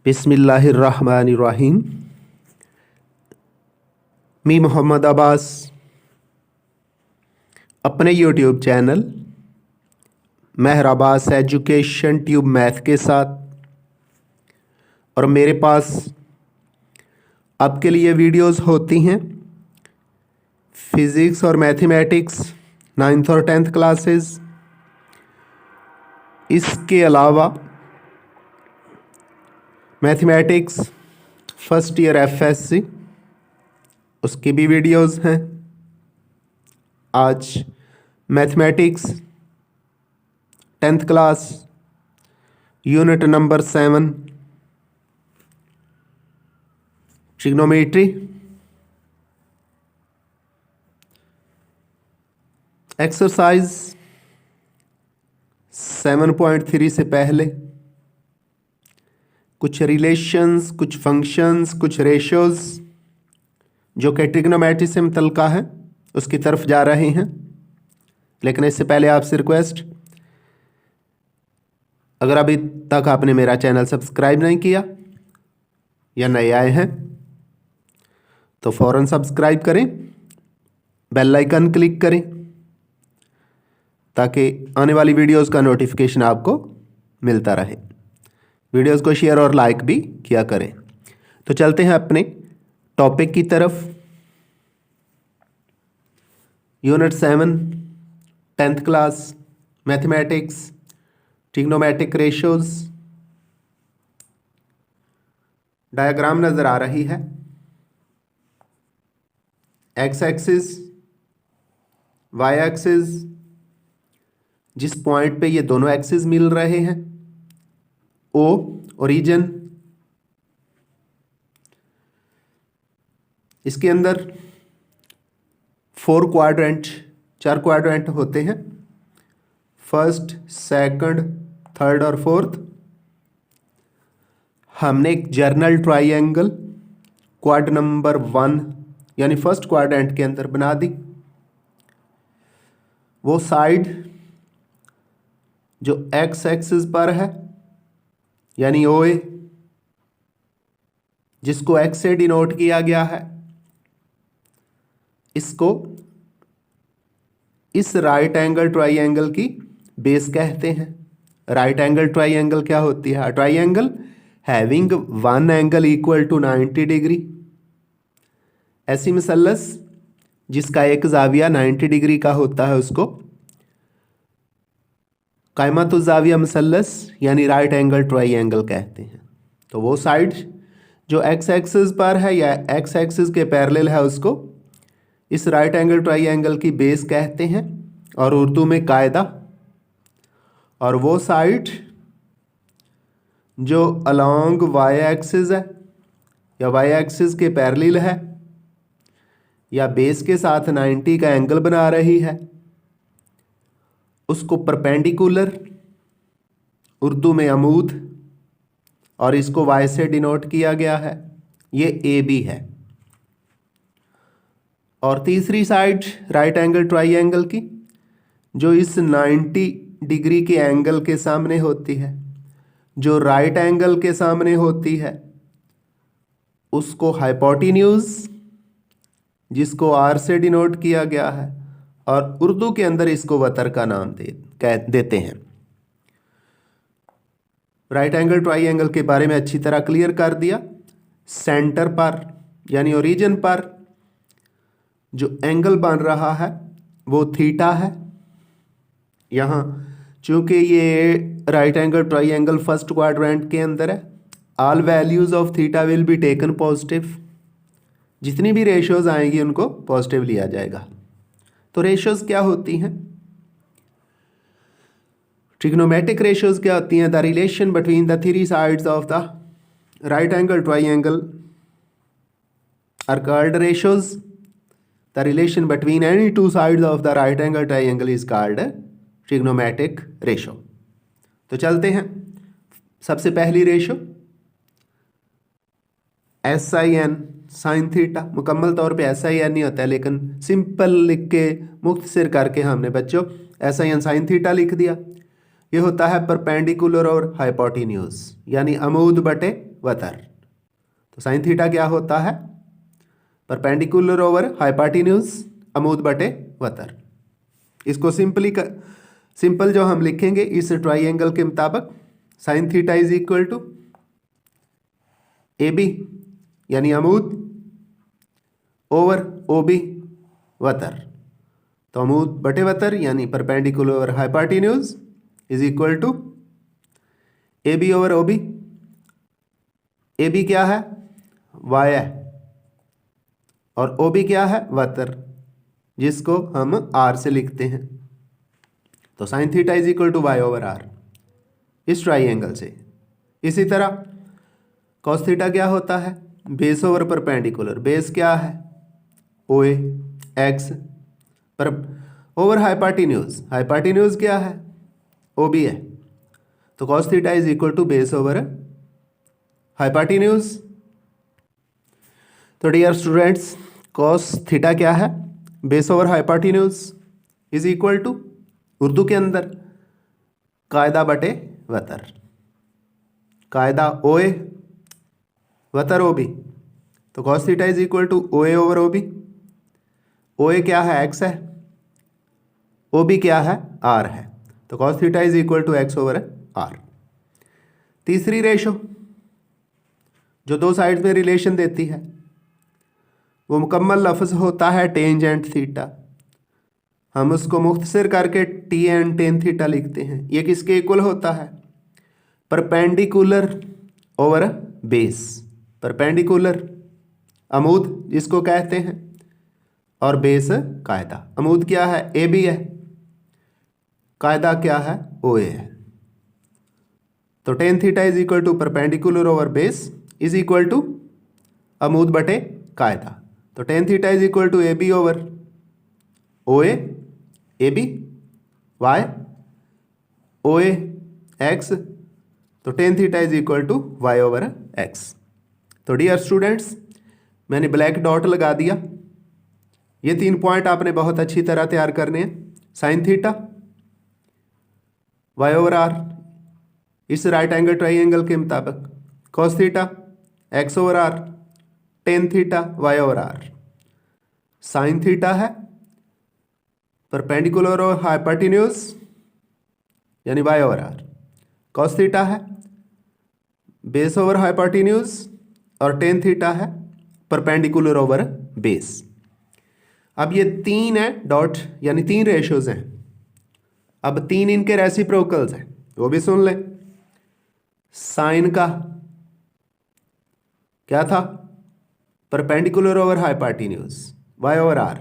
बिस्मिल्लाहिर्रहमानिर्रहीम। मी मोहम्मद अब्बास अपने YouTube channel मेहर Abbas education tube math के साथ, और मेरे पास आपके लिए वीडियोस होती हैं फिज़िक्स और मैथमेटिक्स 9th और 10th क्लासेस। इसके अलावा मैथमेटिक्स फर्स्ट ईयर एफएससी उसकी भी वीडियोस हैं। आज mathematics 10th class unit number 7 trigonometry exercise 7.3 से पहले कुछ रिलेशंस, कुछ फंक्शंस, कुछ रेशियोज जो कि ट्रिग्नोमेट्री से मुतल्लिक़ है उसकी तरफ जा रहे हैं। लेकिन इससे पहले आपसे रिक्वेस्ट, अगर अभी तक आपने मेरा चैनल सब्सक्राइब नहीं किया या नए आए हैं तो फ़ौरन सब्सक्राइब करें, बेल आइकन क्लिक करें ताकि आने वाली वीडियोस का नोटिफिकेशन आपको मिलता रहे। वीडियोस को शेयर और लाइक भी किया करें। तो चलते हैं अपने टॉपिक की तरफ। Unit 7 10th class mathematics trigonometric ratios. Diagram नजर आ रही है। एक्स एक्सिस, वाई एक्सिस, जिस पॉइंट पे ये दोनों एक्सिस मिल रहे हैं, ओ ओरिजिन, इसके अंदर 4 क्वाड्रेंट, 4 क्वाड्रेंट होते हैं, फर्स्ट, सेकंड, थर्ड और फोर्थ। हमने एक जर्नल ट्राइंगल क्वाड नंबर 1 यानी फर्स्ट क्वाड्रेंट के अंदर बना दी। वो साइड जो एक्स एक्सिस पर है यानी ओ ए, जिसको एक्स से डिनोट किया गया है, इसको इस राइट एंगल ट्राइंगल की बेस कहते हैं। राइट एंगल ट्राइंगल क्या होती है? Triangle having one angle equal to 90 degree. ऐसी मसलस जिसका एक जाविया 90 डिग्री का होता है उसको कायमतुज़ जाविया मसलस यानी राइट एंगल ट्राइंगल कहते हैं। तो वो साइड जो एक्स एक्सिस पर है या एक्स एक्सिस के पैरेलल है उसको इस राइट एंगल ट्राइंगल की बेस कहते हैं और उर्दू में कायदा। और वो साइड जो अलोंग वाई एक्सिस है या वाई एक्सिस के पैरेलल है या बेस के साथ 90 का एंगल बना रही है उसको परपेंडिकुलर, उर्दू में अमूद, और इसको वाई से डिनोट किया गया है, ये ए बी है। और तीसरी साइड राइट एंगल ट्राइंगल की जो इस 90 डिग्री के एंगल के सामने होती है, जो राइट एंगल के सामने होती है, उसको हाइपोटेन्यूज, जिसको आर से डिनोट किया गया है, और उर्दू के अंदर इसको वतर का नाम देते हैं। राइट एंगल ट्राइंगल के बारे में अच्छी तरह क्लियर कर दिया। सेंटर पर यानी ओरिजिन पर जो एंगल बन रहा है वो थीटा है। यहाँ चूंकि ये right angle triangle first quadrant के अंदर है, all values of theta will be taken positive. जितनी भी रेशियोज आएंगी उनको पॉजिटिव लिया जाएगा। तो रेशियोज क्या होती हैं? ट्रिग्नोमेट्रिक रेशियोज क्या होती हैं? The relation between the three sides of the right angle triangle are called ratios. The relation between any two sides of the right angle triangle is called trigonometric ratio. तो चलते हैं। सबसे पहली ratio SIN sine theta. मुकम्मल तौर पे SIN नहीं होता है, लेकिन सिंपल लिख के मुख्तसर करके हमने बच्चों SIN साइन थीटा लिख दिया। ये होता है परपेंडिकुलर और हाइपोटेन्यूज यानी अमूद बटे वतर। तो साइन थीटा क्या होता है? परपेंडिकुलर ओवर हाइपाटिन्यूज अमूद बटे वतर। इसको सिंपल जो हम लिखेंगे इस ट्राइंगल के मुताबिक, sine theta is equal to A B यानी अमूद ओवर ओ बी वतर। तो अमूद बटे वतर यानी perpendicular over hypotenuse is equal to A B over O B. A B क्या है? वाई है, और ओ बी क्या है? वतर, जिसको हम आर से लिखते हैं। तो sine theta is equal to Y over r इस ट्राइंगल से। इसी तरह कॉस थीटा क्या होता है? Base over perpendicular. बेस क्या है? ओ ए एक्स पर ओवर हाइपाटिन्यूज। हाइपाटिन्यूज क्या है? ओ बी है। तो cos theta is equal to base over hypotenuse. तो डियर स्टूडेंट्स, कॉस थीटा क्या है? Base over hypotenuse is equal to Urdu के अंदर कायदा बटे वतर। कायदा ओ ए वतर ओ बी। तो cos theta is equal to O A over O B. O A क्या है? एक्स है। ओ बी क्या है? आर है। तो cos theta is equal to x over r. तीसरी रेशो जो दो साइड्स में रिलेशन देती है वो मुकम्मल लफ्ज़ होता है टेंजेंट थीटा। हम उसको मुख्तसर करके टी एन टेन थीटा लिखते हैं। ये किसके इक्वल होता है? Perpendicular over base. परपेंडिकुलर अमूद जिसको कहते हैं, और बेस कायदा। अमूद क्या है? ए बी है। कायदा क्या है? ओ ए है। तो tan theta is equal to perpendicular over base is equal to अमूद बटे कायदा। तो tan theta is equal to A B over O A B Y O A X. तो tan theta is equal to Y over x. तो dear students, मैंने black dot लगा दिया। ये 3 पॉइंट आपने बहुत अच्छी तरह तैयार करने हैं। Sine theta y over r इस राइट एंगल ट्राइंगल के मुताबिक, cos theta x over r, tan theta y over r. Sine theta है परपेंडिकुलर और हाइपाटिन्यूज यानी y over r. Cos theta है बेस ओवर हाइपाटिन्यूज, और टेन थीटा है perpendicular over base. अब ये 3 है डॉट यानी 3 रेशोज हैं। अब 3 इनके रेसिप्रोकल्स हैं, वो भी सुन लें। साइन का क्या था? Perpendicular over hypotenuse Y over R.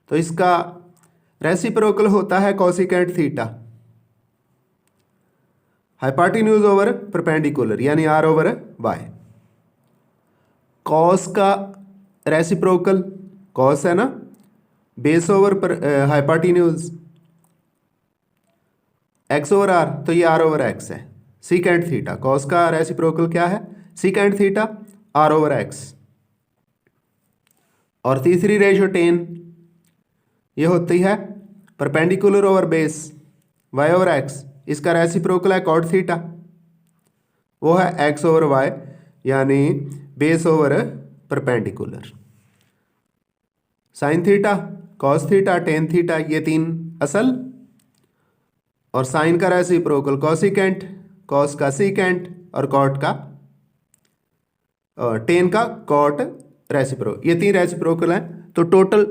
तो इसका रेसिप्रोकल होता है cosecant theta hypotenuse over perpendicular यानी आर ओवर वाई। कॉस का रेसिप्रोकल कॉस है ना, base over hypotenuse X over R, तो ये आर ओवर एक्स है। सीकेंट थीटा, कॉस का रेसिप्रोकल क्या है? Secant theta R over x. और तीसरी रेशो टेन, ये होती है perpendicular over base Y over X. इसका रेसिप्रोकल है कॉट थीटा, वो है एक्स ओवर वाई यानी base over perpendicular. Sign theta cos theta tan theta, ये 3 असल। और साइन का रेसिप्रोकल कॉसिकेंट, कॉस का सीकेंट, और कॉट का टेन का कॉट रेसिप्रोकल, ये 3 रेसिप्रोकल हैं। तो टोटल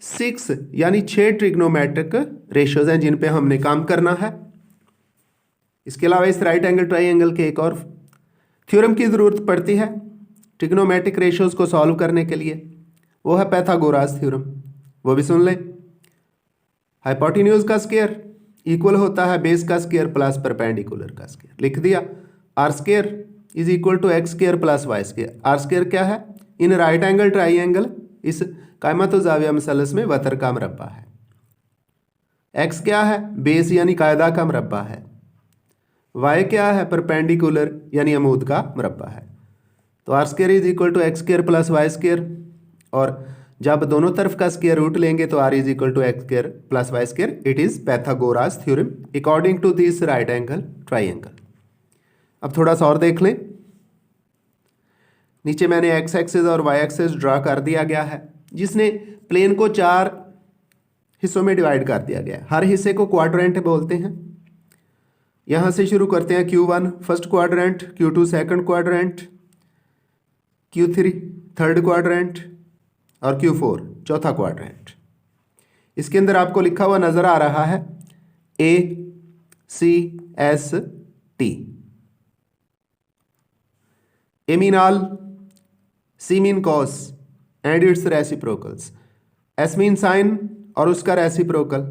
6 यानी 6 ट्रिग्नोमेट्रिक रेशियोज हैं जिन पे हमने काम करना है। इसके अलावा इस राइट एंगल ट्राइंगल के एक और थ्योरम की ज़रूरत पड़ती है ट्रिग्नोमेट्रिक रेशियोज को सॉल्व करने के लिए, वो है पाइथागोरस थ्योरम, वो भी सुन लें। हाइपोटेन्यूज का स्क्वायर इक्वल होता है बेस का स्क्वायर प्लस परपेंडिकुलर का स्क्वायर। लिख दिया। R square is equal to x square plus y square. R square क्या है? इन राइट एंगल ट्राइंगल इस कायमत जाविया मसलस में वतर का मरबा है। एक्स क्या है? बेस यानी कायदा का मरबा है। वाई क्या है? परपेंडिकुलर यानी अमूद का मरबा है। तो r square is equal to x square plus y square, और जब दोनों तरफ का स्क्वायर रूट लेंगे तो r is equal to x square plus y square. It is Pythagoras theorem according to this right angle triangle. अब थोड़ा सा और देख लें। नीचे मैंने एक्स एक्सिस और वाई एक्सिस ड्रा कर दिया गया है, जिसने प्लेन को 4 हिस्सों में डिवाइड कर दिया गया है। हर हिस्से को क्वाड्रेंट बोलते हैं। यहां से शुरू करते हैं। Q1 first quadrant, Q2 second quadrant, Q3 third quadrant और Q4 चौथा क्वाड्रेंट। इसके अंदर आपको लिखा हुआ नजर आ रहा है ACST। A mean all, C mean cos and its reciprocals, S mean sin और उसका रेसिप्रोकल,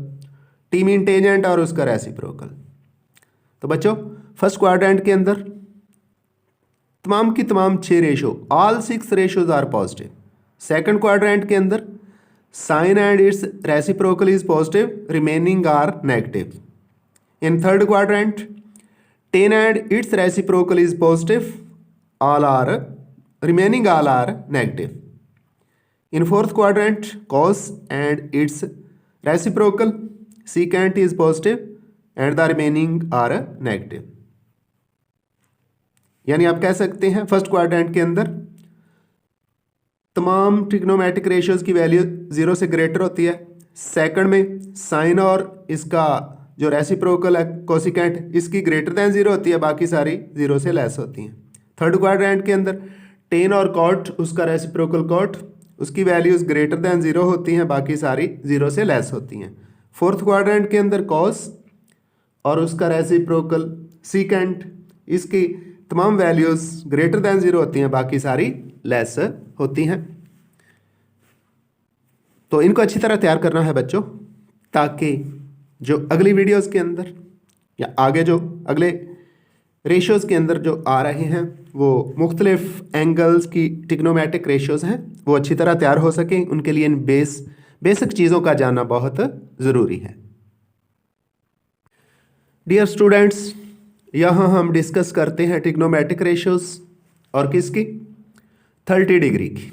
T mean tangent और उसका रेसिप्रोकल। तो बच्चों फर्स्ट क्वाड्रेंट के अंदर तमाम की तमाम 6 ratio, all 6 ratios are positive. Second quadrant के अंदर sine and its reciprocal is positive, remaining are negative. In third quadrant tan and its reciprocal is positive, all are remaining all are negative. In fourth quadrant cos and its reciprocal secant is positive and the remaining are negative. यानी आप कह सकते हैं first quadrant के अंदर तमाम trigonometric ratios की value 0 से ग्रेटर होती है। सेकंड में साइन और इसका जो रेसिप्रोकल है कोसिकेंट, इसकी ग्रेटर दैन 0 होती है, बाकी सारी 0 से लेस होती हैं। थर्ड क्वाड्रेंट के अंदर टेन और कॉट, उसका रेसिप्रोकल कॉट, उसकी वैल्यूज ग्रेटर दैन 0 होती हैं, बाकी सारी 0 से लेस होती हैं। फोर्थ क्वाड्रेंट के अंदर कॉस और उसका रेसिप्रोकल सीकेंट, इसकी तमाम वैल्यूज ग्रेटर दैन 0 होती हैं, बाकी सारी लेस होती हैं। तो इनको अच्छी तरह तैयार करना है बच्चों, ताकि जो अगली वीडियोस के अंदर या आगे जो अगले रेशियोज़ के अंदर जो आ रहे हैं वो मुख्तलिफ एंगल्स की ट्रिग्नोमेट्रिक रेशियोज़ हैं, वो अच्छी तरह तैयार हो सकें, उनके लिए इन बेसिक चीज़ों का जानना बहुत ज़रूरी है। डियर स्टूडेंट्स, यहाँ हम डिस्कस करते हैं ट्रिग्नोमेट्रिक रेशियोज़ और किसकी, 30 डिग्री की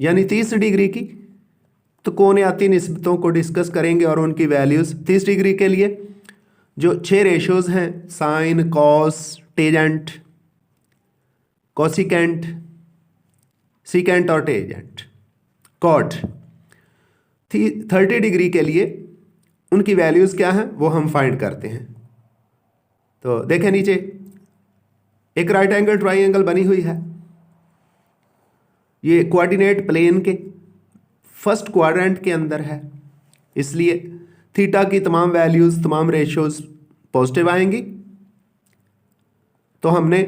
यानी 30 डिग्री की। तो कोणियाती निस्बतों को डिस्कस करेंगे और उनकी वैल्यूज़। 30 डिग्री के लिए जो 6 रेशियोज हैं, sine, cos, tangent, cosecant, secant और टेजेंट, कॉट, 30 डिग्री के लिए उनकी वैल्यूज़ क्या हैं वो हम फाइंड करते हैं। तो देखें नीचे एक राइट एंगल ट्राइंगल बनी हुई है। ये कोऑर्डिनेट प्लेन के फर्स्ट क्वाड्रेंट के अंदर है, इसलिए थीटा की तमाम वैल्यूज़, तमाम रेशियोज पॉजिटिव आएंगी। तो हमने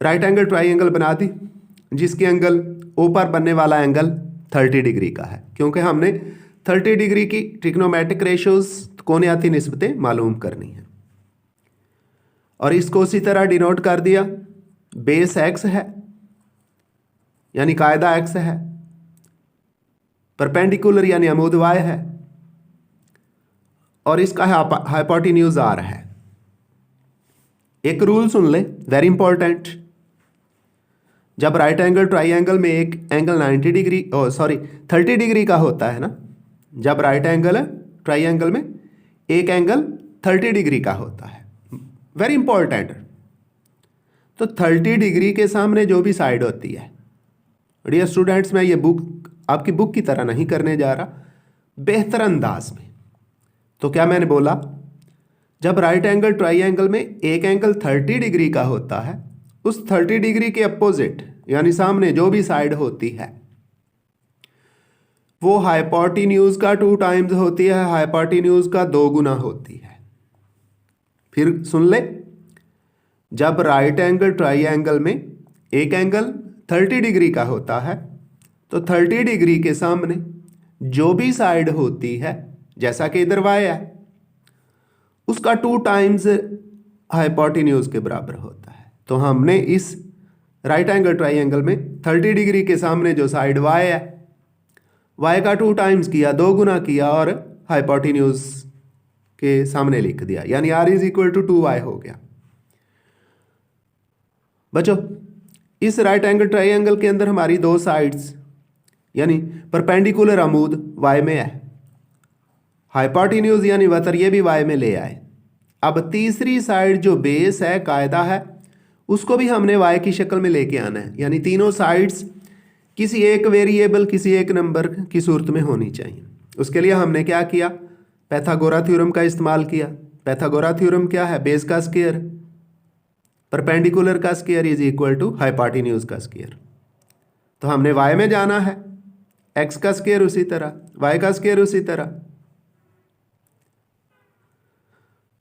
राइट एंगल ट्राइंगल बना दी, जिसके एंगल ऊपर बनने वाला एंगल 30 डिग्री का है, क्योंकि हमने 30 डिग्री की ट्रिग्नोमेट्रिक रेशियोज, कोणियाती निस्बतें मालूम करनी है। और इसको उसी तरह डिनोट कर दिया, बेस एक्स है यानी कायदा एक्स है, परपेंडिकुलर यानी अमूद वाई है, और इसका हाइपोटेन्यूज आर है। एक रूल सुन ले, वेरी इंपॉर्टेंट। जब राइट एंगल ट्राइंगल में एक एंगल 90 डिग्री 30 डिग्री का होता है ना, जब राइट एंगल ट्राइंगल में एक एंगल 30 डिग्री का होता है, वेरी इंपॉर्टेंट। तो 30 डिग्री के सामने जो भी साइड होती है, डियर स्टूडेंट्स, मैं ये बुक आपकी बुक की तरह नहीं करने जा रहा, बेहतर अंदाज में। तो क्या मैंने बोला, जब राइट एंगल ट्राइंगल में एक एंगल 30 डिग्री का होता है, उस 30 डिग्री के अपोजिट यानी सामने जो भी साइड होती है वो हाइपोटेन्यूज का 2 टाइम्स होती है, हाइपोटेन्यूज का 2 गुना होती है। फिर सुन ले, जब राइट एंगल ट्राइंगल में एक एंगल 30 डिग्री का होता है, तो 30 डिग्री के सामने जो भी साइड होती है, जैसा कि इधर वाई है, उसका 2 टाइम्स हाइपोटेन्यूज के बराबर होता है। तो हमने इस राइट एंगल ट्राइंगल में 30 डिग्री के सामने जो साइड वाई है, वाई का 2 टाइम्स किया, 2 गुना किया, और हाइपोटेन्यूज के सामने लिख दिया, यानी r is equal to 2y हो गया। बच्चों, इस राइट एंगल ट्राइंगल के अंदर हमारी 2 साइड्स यानी परपेंडिकुलर अमूद y में है, हाइपोटेन्यूज यानी वतर ये भी y में ले आए। अब तीसरी साइड जो बेस है, कायदा है, उसको भी हमने y की शक्ल में लेके आना है, यानी तीनों साइड्स किसी एक वेरिएबल किसी एक नंबर की सूरत में होनी चाहिए। उसके लिए हमने क्या किया, पैथागोरा थ्योरम का इस्तेमाल किया। पैथागोरा थ्योरम क्या है, बेस का स्क्वायर परपेंडिकुलर का square is equal to hypotenuse का स्क्वायर। तो हमने y में जाना है, x का स्क्वायर उसी तरह, y का स्क्वायर उसी तरह,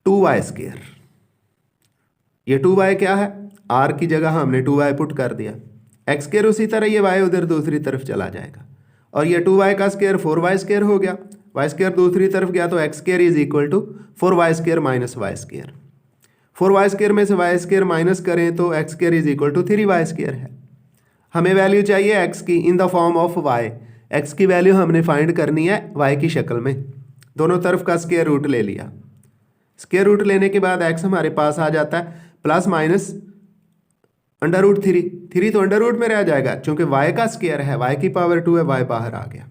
2y स्क्वायर। ये 2y क्या है, r की जगह हमने 2y पुट कर दिया, x स्क्वायर उसी तरह, ये y उधर दूसरी तरफ चला जाएगा, और ये 2y का स्क्वायर 4y स्क्वायर हो गया, y स्क्वायर दूसरी तरफ गया तो x square is equal to 4y square minus y square. 4y square में से y स्क्वायर माइनस करें तो x square is equal to 3y square है। हमें वैल्यू चाहिए x की in the form of y, x की वैल्यू हमने फाइंड करनी है y की शक्ल में। दोनों तरफ का स्क्वायर रूट ले लिया, स्क्वायर रूट लेने के बाद x हमारे पास आ जाता है प्लस माइनस अंडर रूट 3 तो अंडर रूट में रह जाएगा, चूंकि y का स्क्वायर है, y की पावर 2 है, y बाहर आ गया।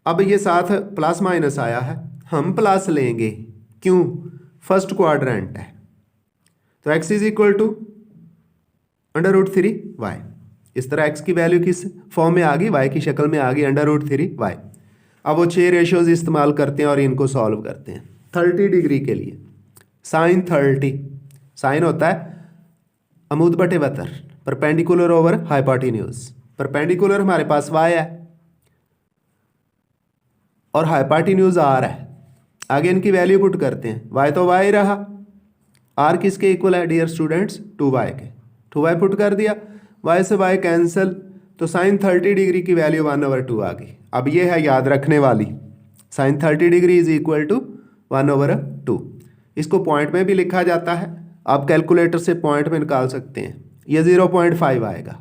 अब ये साथ प्लस माइनस आया है, हम प्लस लेंगे, क्यों, फर्स्ट क्वाड्रेंट है, तो x is equal to under root 3y। इस तरह x की वैल्यू किस फॉर्म में आ गई, y की शक्ल में आ गई, अंडर रूट 3y। अब वो 6 रेशियोज इस्तेमाल करते हैं और इनको सॉल्व करते हैं। 30 डिग्री के लिए साइन 30, साइन होता है अमूद बटे बतर, परपेंडिकुलर ओवर हाइपोटेन्यूज। परपेंडिकुलर हमारे पास y है और हाइपोटेन्यूज r है। आगे इनकी वैल्यू पुट करते हैं, y तो y रहा, r किसके इक्वल है डियर स्टूडेंट्स, 2y के, 2y पुट कर दिया, y से y कैंसिल, तो साइन 30 डिग्री की वैल्यू 1/2 आ गई। अब ये है याद रखने वाली, sine 30 degree is equal to 1/2। इसको पॉइंट में भी लिखा जाता है, आप कैलकुलेटर से पॉइंट में निकाल सकते हैं, ये 0.5 आएगा,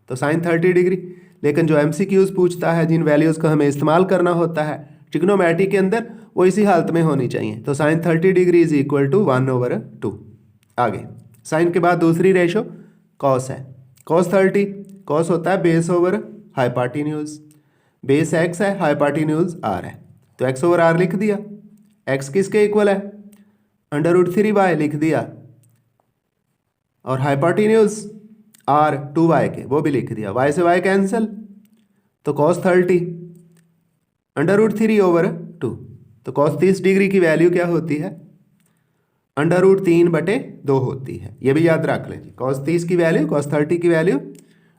तो साइन 30 डिग्री। लेकिन जो MCQs पूछता है, जिन वैल्यूज़ का हमें इस्तेमाल करना होता है ट्रिग्नोमेट्री के अंदर, वो इसी हालत में होनी चाहिए, तो sine 30 degree is equal to 1/2। आगे साइन के बाद दूसरी रेशो कॉस है, कॉस 30, कॉस होता है base over hypotenuse, base x है, हाइपोटेन्यूज r है, तो x ओवर r लिख दिया, x किसके इक्वल है, अंडर रूट 3y लिख दिया, और हाइपोटेन्यूज r 2y के, वो भी लिख दिया, y से y कैंसिल, तो cos 30 अंडर रूट 3/2, तो cos 30 डिग्री की वैल्यू क्या होती है, अंडर रूट 3/2 होती है। ये भी याद रख लें जी, cos 30 की वैल्यू, cos 30 की वैल्यू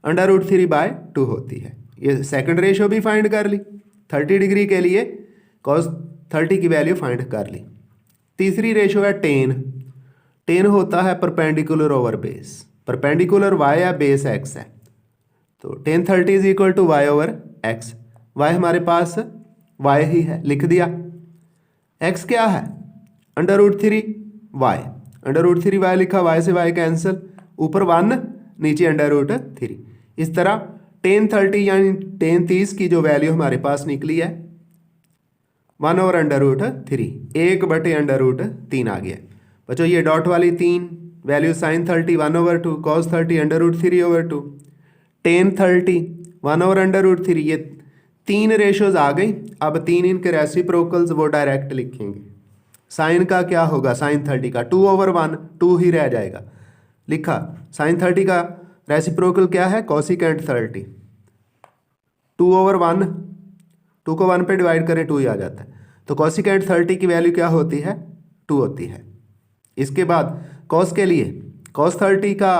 अंडर रूट 3/2 होती है। ये सेकंड रेशो भी फाइंड कर ली, 30 डिग्री के लिए cos 30 की वैल्यू फाइंड कर ली। तीसरी रेशो है टेन, टेन होता है perpendicular over base, perpendicular y है, बेस x है, तो tan 30 is equal to y over x। y हमारे पास y ही है, लिख दिया, x क्या है, under root 3y, under root 3y लिखा, y से y कैंसिल, ऊपर 1 नीचे अंडर रूट 3। इस तरह टेन 30 यानी टेन 30 की जो वैल्यू हमारे पास निकली है 1/√3, 1/√3 आ गया। बच्चों ये डॉट वाली 3 वैल्यू साइन 30 1/2, कॉस 30 √3/2, टेन 30 1/√3, ये 3 रेशोज आ गई। अब 3 इनके रेसिप्रोकल्स वो डायरेक्ट लिखेंगे। साइन का क्या होगा, साइन 30 का 2/1, 2 ही रह जाएगा, लिखा। साइन 30 का रेसिप्रोकल क्या है, कॉसिकेंट 30, 2/1, 2 को 1 पे डिवाइड करें 2 ही आ जाता है, तो कॉसिकेंट 30 की वैल्यू क्या होती है, 2 होती है। इसके बाद कॉस के लिए कॉस 30 का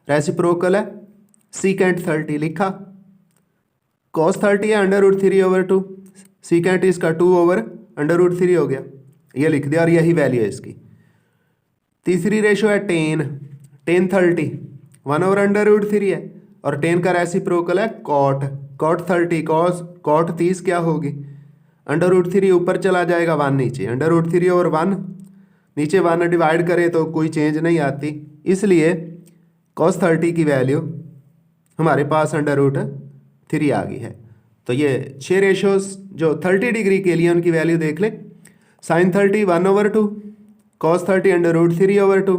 रेसिप्रोकल है सीकेंट 30, लिखा। कॉस 30 है √3/2, सीकेंट इसका 2/√3 हो गया, ये लिख दिया और यही वैल्यू है इसकी। तीसरी रेशो है टेन, टेन 30 1/√3 है, और टेन का रेसिप्रोकल है कॉट, कॉट 30, कॉट 30 क्या होगी, √3 ऊपर चला जाएगा, 1 नीचे, √3/1 नीचे 1 डिवाइड करें तो कोई चेंज नहीं आती, इसलिए cos 30 की वैल्यू हमारे पास √3 आ गई है। तो ये 6 रेशोज जो 30 डिग्री के लिए उनकी वैल्यू देख लें। साइन 30 1/2, cos 30 √3/2,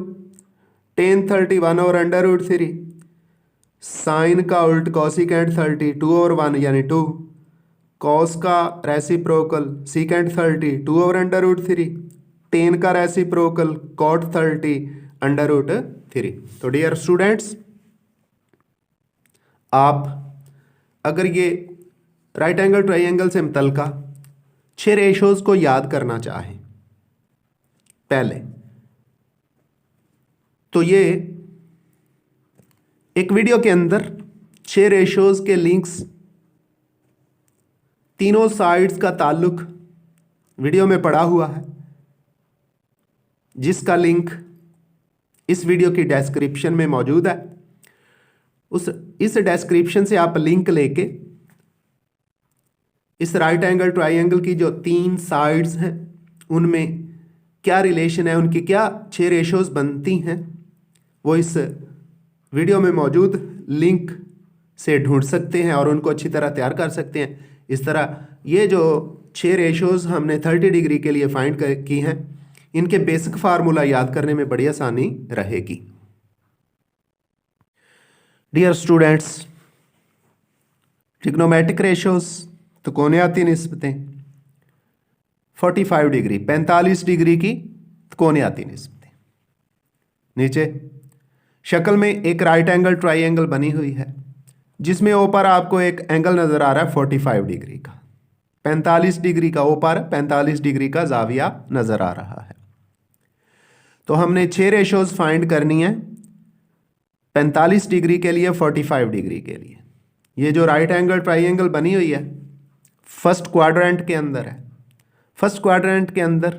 टेन 30 1/√3, साइन का उल्ट कॉसिकेंट 30 2/1 यानी 2, कॉस का रेसिप्रोकल सीकेंट 30 2/√3, टेन का रेसिप्रोकल कॉट 30 √3। तो डियर स्टूडेंट्स, आप अगर ये राइट एंगल ट्राइंगल से मुतल्लिका 6 रेशोज़ को याद करना चाहें पहले, तो ये एक वीडियो के अंदर 6 रेशोज़ के लिंक्स, तीनों साइड्स का ताल्लुक वीडियो में पड़ा हुआ है, जिसका लिंक इस वीडियो की डिस्क्रिप्शन में मौजूद है। इस डिस्क्रिप्शन से आप लिंक लेके इस राइट एंगल ट्राइंगल की जो 3 साइड्स हैं उनमें क्या रिलेशन है, उनकी क्या 6 रेशोज़ बनती हैं, वो इस वीडियो में मौजूद लिंक से ढूंढ सकते हैं और उनको अच्छी तरह तैयार कर सकते हैं। इस तरह ये जो 6 रेशोज़ हमने 30 डिग्री के लिए फाइंड की हैं, इनके बेसिक फार्मूला याद करने में बड़ी आसानी रहेगी। डियर स्टूडेंट्स, ट्रिग्नोमेट्रिक रेशोज़, तो कोणियाती निस्बतें 45 डिग्री, 45 डिग्री की कोणियाती निस्बतें। नीचे शक्ल में एक राइट एंगल ट्राइंगल बनी हुई है जिसमें ऊपर आपको एक एंगल नज़र आ रहा है 45 डिग्री का, 45 डिग्री का ऊपर 45 डिग्री का जाविया नज़र आ रहा है। तो हमने 6 रेशोज़ फाइंड करनी है 45 डिग्री के लिए, 45 डिग्री के लिए। ये जो राइट एंगल ट्राइंगल बनी हुई है फर्स्ट क्वाड्रेंट के अंदर है। फर्स्ट क्वाड्रेंट के अंदर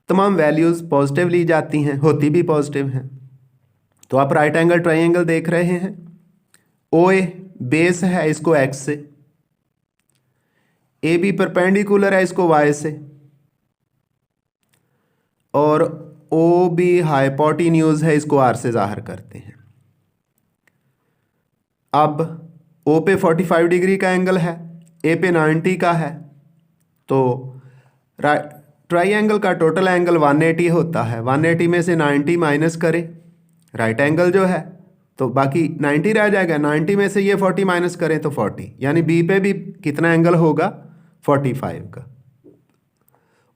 तमाम वैल्यूज़ पॉजिटिव ली जाती हैं, होती भी पॉजिटिव हैं। तो आप राइट एंगल ट्राइंगल देख रहे हैं, OA बेस है इसको X से, AB परपेंडिकुलर है इसको Y से, और OB हाइपोटेन्यूज है, इसको R से जाहिर करते हैं। अब O पे 45 डिग्री का एंगल है, A पे 90 का है, तो ट्राइंगल का टोटल एंगल 180 होता है। 180 में से 90 माइनस करें, राइट एंगल जो है, तो बाकी 90 रह जाएगा। 90 में से ये 40 माइनस करें तो 40, यानी B पे भी कितना एंगल होगा 45 का।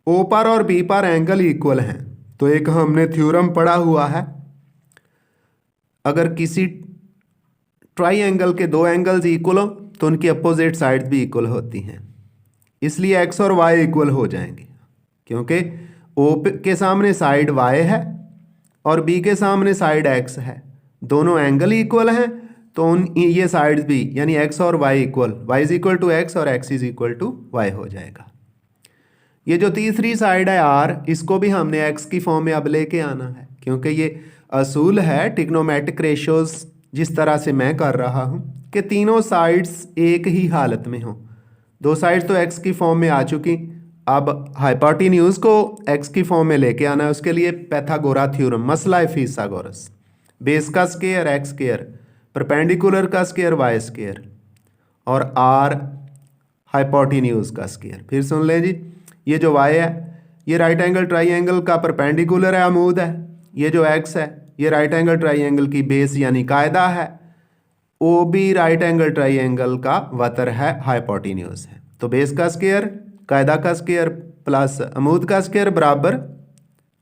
O पर और B पर एंगल इक्वल हैं, तो एक हमने थ्योरम पढ़ा हुआ है, अगर किसी ट्राइंगल के 2 एंगल्स इक्वल हो तो उनकी अपोजिट साइड भी इक्वल होती हैं, इसलिए X और Y इक्वल हो जाएंगे, क्योंकि O के सामने साइड Y है और B के सामने साइड X है, दोनों एंगल इक्वल हैं, तो ये साइड्स भी, यानी X और Y equal, Y is equal to X और X is equal to Y हो जाएगा। ये जो तीसरी साइड है R, इसको भी हमने X की फॉर्म में अब लेके आना है, क्योंकि ये असूल है ट्रिग्नोमेट्रिक रेशोज़ जिस तरह से मैं कर रहा हूँ कि तीनों साइड्स एक ही हालत में हों। 2 साइड्स तो X की फॉर्म में आ चुकी, अब हाइपोटेन्यूज को X की फॉर्म में लेके आना है। उसके लिए पैथागोरा थ्योरम, मसला है फिथागोरस, बेस का स्क्वायर X स्क्वायर, परपेंडिकुलर का स्क्वायर Y स्क्वायर, और R हाइपोटेन्यूज का स्क्वायर। फिर सुन लें जी, ये जो Y है ये राइट एंगल ट्राइंगल का परपेंडिकुलर है, अमूद है। ये जो X है ये राइट एंगल ट्राइंगल की बेस यानी कायदा है। OB राइट एंगल ट्राइंगल का वतर है, हाइपोटेन्यूज है। तो बेस का स्क्वायर, कायदा का स्क्वायर प्लस अमूद का स्क्वायर बराबर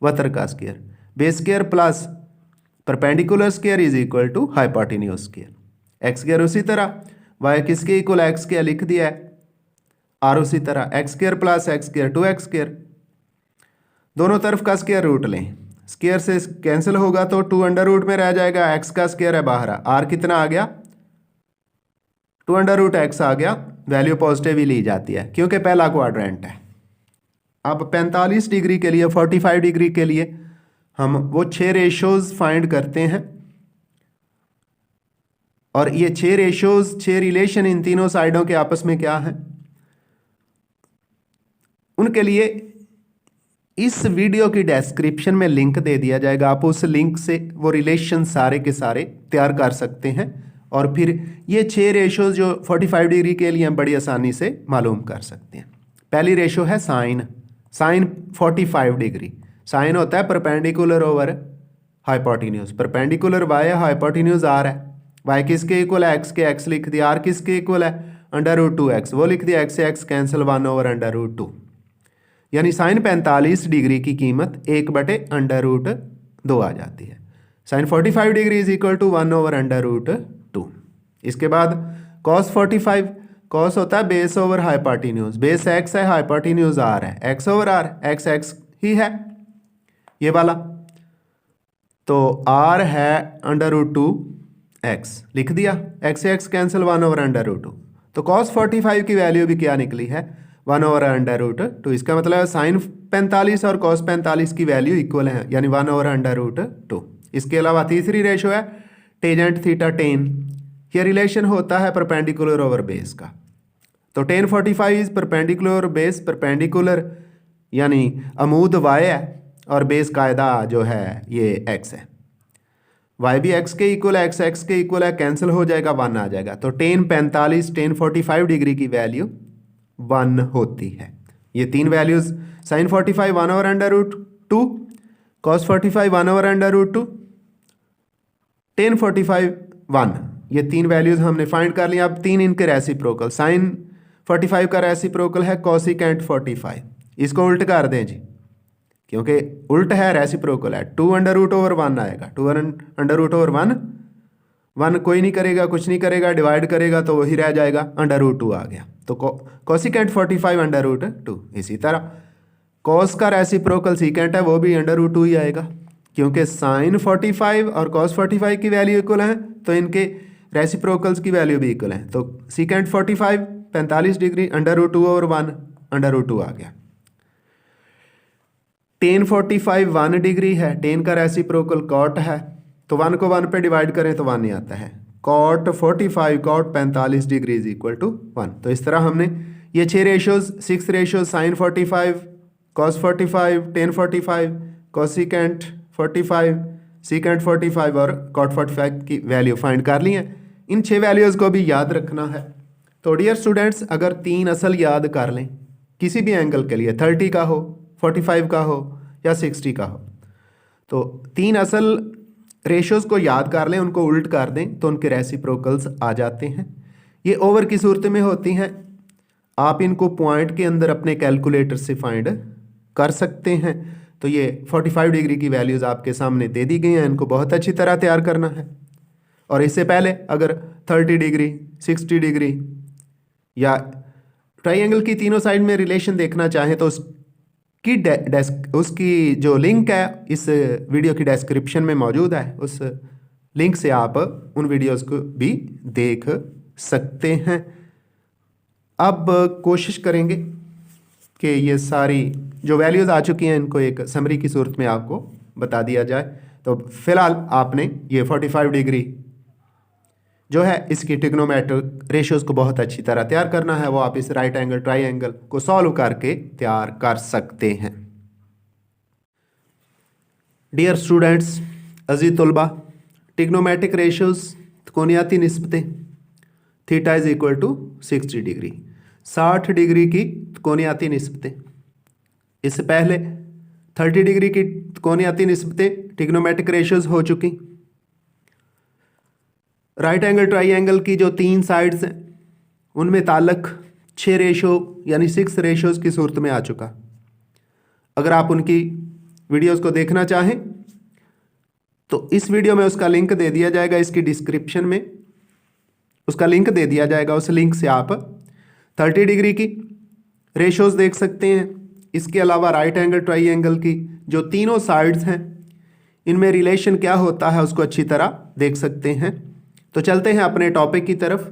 वतर का square, base square plus perpendicular square is equal to hypotenuse square. X square उसी तरह, Y किसके इक्वल X स्क्वायर लिख दिया है, R उसी तरह X square plus X square 2X square, दोनों तरफ का स्क्वायर रूट लें, स्क्वायर से कैंसिल होगा तो 2 अंडर रूट में रह जाएगा, X का स्क्वायर है बाहर, R कितना आ गया 2 अंडर रूट X आ गया, वैल्यू पॉजिटिव ही ली जाती है क्योंकि पहला क्वाड्रेंट है। अब 45 डिग्री के लिए, 45 डिग्री के लिए हम वो 6 रेशोज़ फाइंड करते हैं, और ये 6 रेशोज़, 6 रिलेशन इन तीनों साइडों के आपस में क्या है, उनके लिए इस वीडियो की डिस्क्रिप्शन में लिंक दे दिया जाएगा। आप उस लिंक से वो रिलेशन सारे के सारे तैयार कर सकते हैं, और फिर ये 6 रेशोज़ जो 45 डिग्री के लिए हम बड़ी आसानी से मालूम कर सकते हैं। पहली रेशो है साइन, साइन 45 डिग्री। साइन होता है perpendicular over hypotenuse, perpendicular Y है, हाइपोटेन्यूज R है। Y किसके इक्वल है, X के, X लिख दिया। R किसके इक्वल है, अंडर रूट 2X, वो लिख दिया, X से X cancel 1 over under root 2, यानी साइन 45 डिग्री की कीमत 1/√2 2 आ जाती है। Sine 45 degree is equal to 1/√2। इसके बाद कॉस 45, कॉस होता है base over hypotenuse, base X है, हाइपोटेन्यूज आर है, X over R, X X ही है ये वाला, तो आर है √2 एक्स, लिख दिया, एक्स से एक्स कैंसिल 1/√2। तो कॉस 45 की वैल्यू भी क्या निकली है 1/√2। इसका मतलब है साइन 45 और कॉस 45 की वैल्यू इक्वल है, यानी 1/√2। इसके अलावा तीसरी रेशो है टेंजेंट थीटा टेन, ये रिलेशन होता है परपेंडिकुलर ओवर बेस का। तो ten 45 is perpendicular base, perpendicular यानी अमूद वाई है और बेस कायदा जो है ये एक्स है, वाई भी एक्स के इक्वल है, एक्स एक्स के इक्वल है, कैंसिल हो जाएगा, 1 आ जाएगा। तो टेन 45 टेन 45 डिग्री की वैल्यू 1 होती है। ये तीन वैल्यूज साइन 45 1/√2, कॉस 45 1/√2, टेन 45 1, ये तीन वैल्यूज हमने फाइंड कर लिया। अब तीन इनके रेसिप्रोकल, साइन 45 का रेसिप्रोकल है कोसिकेंट 45, इसको उल्ट कर दें जी, क्योंकि उल्ट है रेसिप्रोकल है, 2√1 आएगा, 2√1, 1 कोई नहीं करेगा, कुछ नहीं करेगा, डिवाइड करेगा तो वही रह जाएगा, √2 आ गया। तो कोसिकेंट 45 √2। इसी तरह कॉस का रेसिप्रोकल सीकेंट है, वो भी √2 ही आएगा, क्योंकि साइन 45 और कॉस 45 की वैल्यू इक्वल है, तो इनके रेसिप्रोकल्स की वैल्यू भी इक्वल है। तो सीकेंट 45 45 डिग्री √2/1 √2 आ गया। टेन 45 1 डिग्री है, टेन का रेसिप्रोकल कॉट है, तो 1 को 1 पे डिवाइड करें तो 1 ही आता है, cot 45 cot 45 degree is equal to 1। तो इस तरह हमने ये 6 ratios 6 ratios sine 45 cos 45 tan 45 cosecant 45 secant 45 और कॉट 45 की वैल्यू फाइंड कर ली है। इन 6 वैल्यूज़ को भी याद रखना है। तो डियर स्टूडेंट्स, अगर 3 असल याद कर लें किसी भी एंगल के लिए, 30 का हो, 45 का हो या 60 का हो, तो 3 असल रेशोज़ को याद कर लें, उनको उल्ट कर दें तो उनके रेसिप्रोकल्स आ जाते हैं। ये ओवर की सूरत में होती हैं, आप इनको पॉइंट के अंदर अपने कैलकुलेटर से फाइंड कर सकते हैं। तो ये 45 डिग्री की वैल्यूज़ आपके सामने दे दी गई हैं, इनको बहुत अच्छी तरह तैयार करना है। और इससे पहले अगर 30 डिग्री 60 डिग्री या ट्राइंगल की तीनों साइड में रिलेशन देखना चाहें तो उसकी जो लिंक है इस वीडियो की डिस्क्रिप्शन में मौजूद है, उस लिंक से आप उन वीडियोस को भी देख सकते हैं। अब कोशिश करेंगे कि ये सारी जो वैल्यूज़ आ चुकी हैं इनको एक समरी की सूरत में आपको बता दिया जाए। तो फिलहाल आपने ये 45 डिग्री जो है इसकी ट्रिग्नोमेट्रिक रेशियोज़ को बहुत अच्छी तरह तैयार करना है, वो आप इस राइट एंगल ट्राइंगल को सॉल्व करके तैयार कर सकते हैं। डियर स्टूडेंट्स, अजीज तलबा, ट्रिग्नोमेट्रिक रेशियोज़ त्रिकोणीयती निस्बतें, theta is equal to 60 degree, 60 degree की त्रिकोणीयती निस्बतें। इससे पहले 30 डिग्री की त्रिकोणीयती निस्बतें ट्रिग्नोमेट्रिक रेशियोज़ हो चुकी। राइट एंगल ट्राइंगल की जो 3 साइड्स हैं उनमें ताल्लुक 6 रेशो यानी 6 रेशोज़ की सूरत में आ चुका। अगर आप उनकी वीडियोस को देखना चाहें तो इस वीडियो में उसका लिंक दे दिया जाएगा, इसकी डिस्क्रिप्शन में उसका लिंक दे दिया जाएगा, उस लिंक से आप 30 डिग्री की रेशोज़ देख सकते हैं। इसके अलावा राइट एंगल ट्राइंगल की जो तीनों साइड्स हैं इनमें रिलेशन क्या होता है उसको अच्छी तरह देख सकते हैं। तो चलते हैं अपने टॉपिक की तरफ।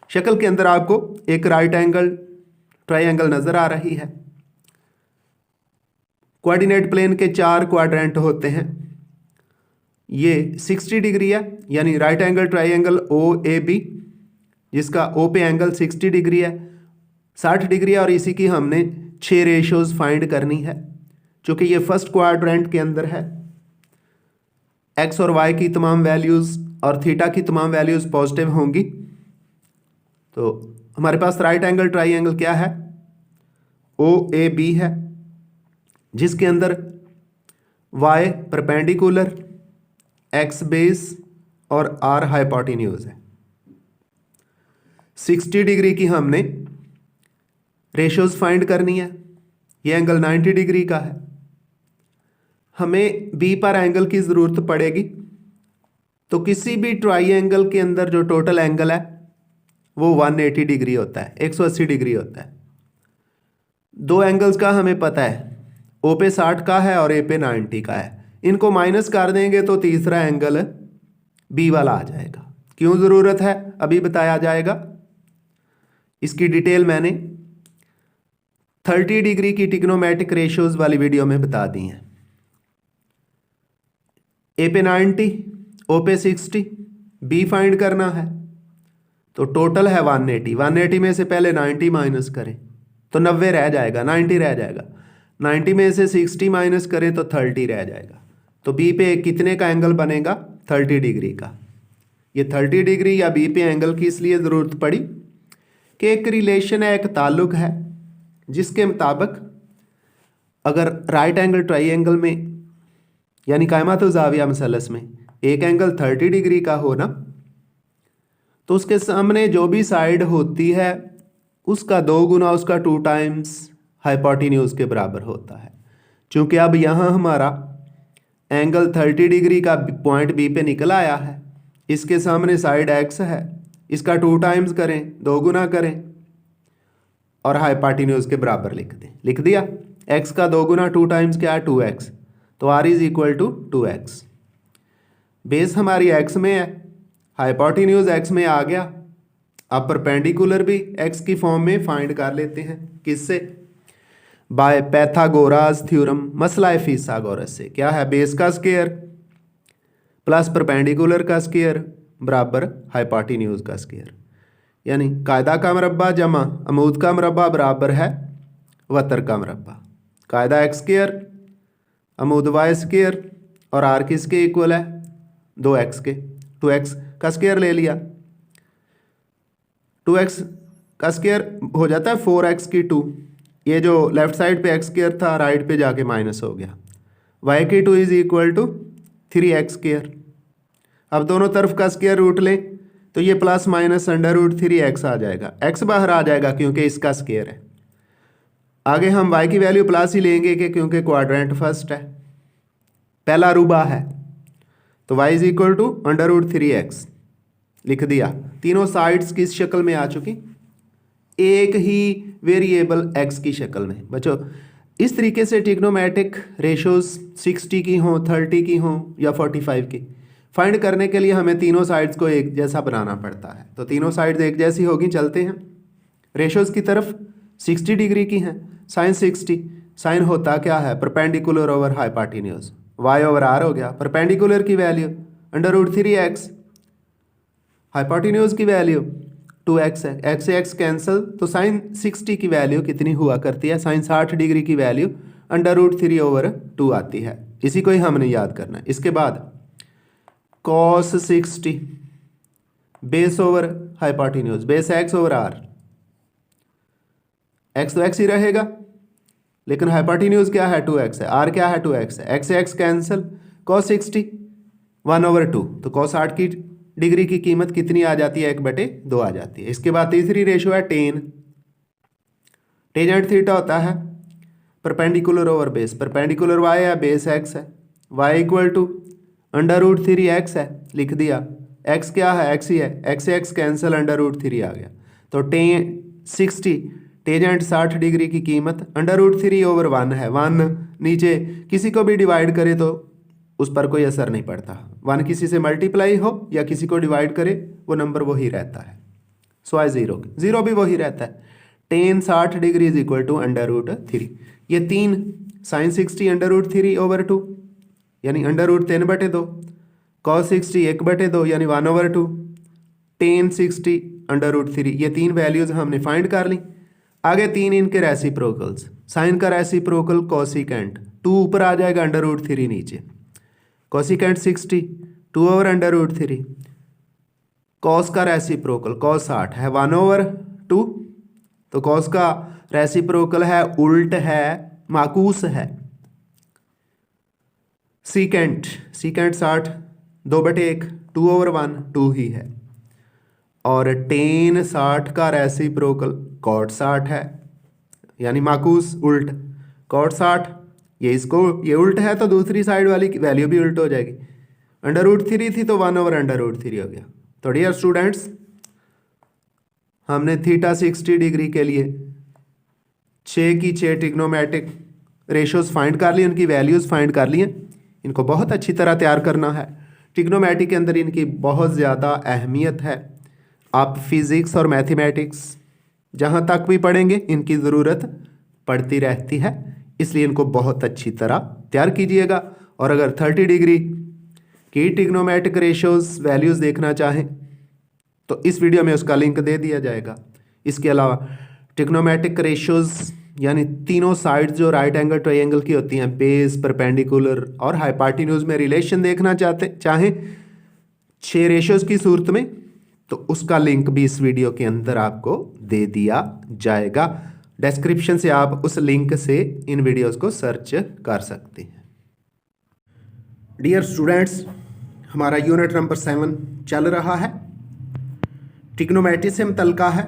शक्ल के अंदर आपको एक राइट एंगल ट्राइंगल नज़र आ रही है। कोऑर्डिनेट प्लेन के 4 क्वाड्रेंट होते हैं। ये 60 डिग्री है, यानी राइट एंगल ट्राइंगल OAB जिसका O पे एंगल 60 डिग्री है, 60 डिग्री है, और इसी की हमने 6 रेशोज़ फाइंड करनी है। चूँकि ये फर्स्ट क्वाड्रेंट के अंदर है, एक्स और वाई की तमाम वैल्यूज़ और थीटा की तमाम वैल्यूज़ पॉजिटिव होंगी। तो हमारे पास राइट एंगल ट्राइंगल क्या है, OAB है, जिसके अंदर y परपेंडिकुलर, x बेस और r हाइपोटेन्यूज है। 60 डिग्री की हमने रेशियोज फाइंड करनी है। ये एंगल 90 डिग्री का है। हमें बी पर एंगल की ज़रूरत पड़ेगी। तो किसी भी ट्राइंगल के अंदर जो टोटल एंगल है वो 180 डिग्री होता है, 180 डिग्री होता है। दो एंगल्स का हमें पता है, ओ पे 60 का है और ए पे 90 का है। इनको माइनस कर देंगे तो तीसरा एंगल बी वाला आ जाएगा। क्यों ज़रूरत है अभी बताया जाएगा। इसकी डिटेल मैंने 30 डिग्री की ट्रिग्नोमेट्रिक रेशियोज वाली वीडियो में बता दी है। ए पे 90, ओ पे 60, बी फाइंड करना है। तो टोटल है 180, 180 में से पहले 90 माइनस करें तो 90 रह जाएगा, 90 रह जाएगा। 90 में से 60 माइनस करें तो 30 रह जाएगा। तो बी पे कितने का एंगल बनेगा, 30 डिग्री का। ये 30 डिग्री या बी पे एंगल की इसलिए ज़रूरत पड़ी कि एक रिलेशन है, एक ताल्लुक है, जिसके मुताबिक अगर राइट एंगल ट्राइंगल में यानी कायमातु ज़ाविया मसलस में एक एंगल 30 डिग्री का हो ना, तो उसके सामने जो भी साइड होती है उसका 2 गुना, उसका 2 टाइम्स हाइपोटेन्यूज के बराबर होता है। चूँकि अब यहाँ हमारा एंगल 30 डिग्री का पॉइंट बी पे निकल आया है, इसके सामने साइड एक्स है, इसका 2 टाइम्स करें, 2 गुना करें और हाइपोटेन्यूज के बराबर लिख दें। लिख दिया। एक्स का 2 गुना 2 टाइम्स क्या है, 2x। तो r is equal to 2x। बेस हमारी x में है, हाइपोटेन्यूज x में आ गया। अब परपेंडिकुलर भी x की फॉर्म में फाइंड कर लेते हैं। किससे, बाय पैथागोरस थ्योरम, मसला फिसागोरस से। क्या है, बेस का स्क्वायर प्लस परपेंडिकुलर का स्क्वायर बराबर हाइपोटेन्यूज का स्क्वायर। यानी कायदा का मरबा जमा अमूद का मरबा बराबर है वतर का मरबा। कायदा एक्स स्क्वायर अमूद वाई स्क्वायर और आर किसके इक्वल है, 2x के। 2x का स्क्वायर ले लिया, 2x का स्क्वायर हो जाता है 4x की 2। ये जो लेफ्ट साइड पे x स्क्वायर था राइट पे जाके माइनस हो गया। y की 2 is equal to 3x square. अब दोनों तरफ का स्क्वायर रूट लें तो ये plus minus under root 3x आ जाएगा। x बाहर आ जाएगा क्योंकि इसका स्क्वायर है। आगे हम y की वैल्यू प्लस ही लेंगे कि क्योंकि क्वाड्रेंट फर्स्ट है, पहला रुबा है। तो y is equal to under root 3x लिख दिया। तीनों साइड्स किस शक्ल में आ चुकी, एक ही वेरिएबल x की शक्ल में। बच्चों इस तरीके से ट्रिग्नोमेट्रिक रेशियोज 60 की हों, 30 की हों या 45 की फाइंड करने के लिए हमें तीनों साइड्स को एक जैसा बनाना पड़ता है। तो तीनों साइड्स एक जैसी होगी। चलते हैं रेशियोज की तरफ। 60 डिग्री की हैं, साइन 60, साइन होता क्या है, perpendicular over hypotenuse, y over r हो गया। परपेंडिकुलर की value under root 3x, hypotenuse की वैल्यू 2x है, x से x कैंसिल, तो साइन 60 की वैल्यू कितनी हुआ करती है, साइन 60 डिग्री की वैल्यू अंडर रूट 3 ओवर 2 आती है। इसी को ही हमने याद करना है। इसके बाद cos 60 base over hypotenuse, base x over r, x तो x ही रहेगा लेकिन हाइपोटेन्यूज क्या है, 2x है, r क्या है, 2x है, x से x कैंसिल, cos 60 1 ओवर 2, तो cos 60 की डिग्री की कीमत कितनी आ जाती है, 1/2 आ जाती है। इसके बाद तीसरी रेशियो है टेन, टेंजेंट थीटा होता है perpendicular over base, perpendicular y है, बेस x है, y equal to under root 3x है, लिख दिया। x क्या है, x ही है, x से x कैंसिल, अंडर रूट 3 आ गया। तो टेन 60 टेंजेंट 60 डिग्री की कीमत अंडर रूट 3 ओवर 1 है। 1 नीचे किसी को भी डिवाइड करे तो उस पर कोई असर नहीं पड़ता। 1 किसी से मल्टीप्लाई हो या किसी को डिवाइड करे वो नंबर वही रहता है, स्वाय 0 भी वही रहता है। Tan 60 degree is equal to under root 3। ये 3 साइन 60 अंडर रूट 3 ओवर 2 यानी अंडर रूट 3/2, कॉस 60 1/2 यानी 1 ओवर 2, टेन 60 अंडर रूट 3। ये 3 वैल्यूज हमने फाइंड कर ली। आगे 3 इनके रेसिप्रोकल्स, साइन का रेसिप्रोकल कोसिकेंट 2 ऊपर आ जाएगा, अंडर रूट 3 नीचे, cosecant 60 2 over under root 3, cos का रेसिप्रोकल कॉस 60 है 1 ओवर 2, तो कॉस का रेसिप्रोकल है उल्ट है, माकूस है। सीकेंट 60 2/1 2 ओवर 1 2 ही है। और टेन 60 का रेसिप्रोकल कॉट 60 है यानी माकूस उल्ट, कॉट 60 ये उल्ट है तो दूसरी साइड वाली वैल्यू भी उल्ट हो जाएगी। √3 थी तो 1/√3 हो गया। तो डियर स्टूडेंट्स, हमने थीटा 60 डिग्री के लिए 6 की 6 ट्रिग्नोमेट्रिक रेशोज फाइंड कर लिए, उनकी वैल्यूज़ फाइंड कर लिए। इनको बहुत अच्छी तरह तैयार करना है। ट्रिग्नोमेट्री के अंदर इनकी बहुत ज़्यादा अहमियत है। आप फिज़िक्स और मैथमेटिक्स जहाँ तक भी पढ़ेंगे इनकी ज़रूरत पड़ती रहती है, इसलिए इनको बहुत अच्छी तरह तैयार कीजिएगा। और अगर 30 डिग्री की ट्रिग्नोमेट्रिक रेशोज़ वैल्यूज़ देखना चाहें तो इस वीडियो में उसका लिंक दे दिया जाएगा। इसके अलावा ट्रिग्नोमेट्रिक रेशोज़ यानी तीनों साइड्स जो राइट एंगल ट्रायंगल की होती हैं, बेस, परपेंडिकुलर और हाइपोटेन्यूज में रिलेशन देखना चाहें 6 रेशोज़ की सूरत में, तो उसका लिंक भी इस वीडियो के अंदर आपको दे दिया जाएगा। डिस्क्रिप्शन से आप उस लिंक से इन वीडियोस को सर्च कर सकते हैं। डियर स्टूडेंट्स, हमारा यूनिट नंबर 7 चल रहा है, ट्रिग्नोमेट्री से मुतल्लिका है।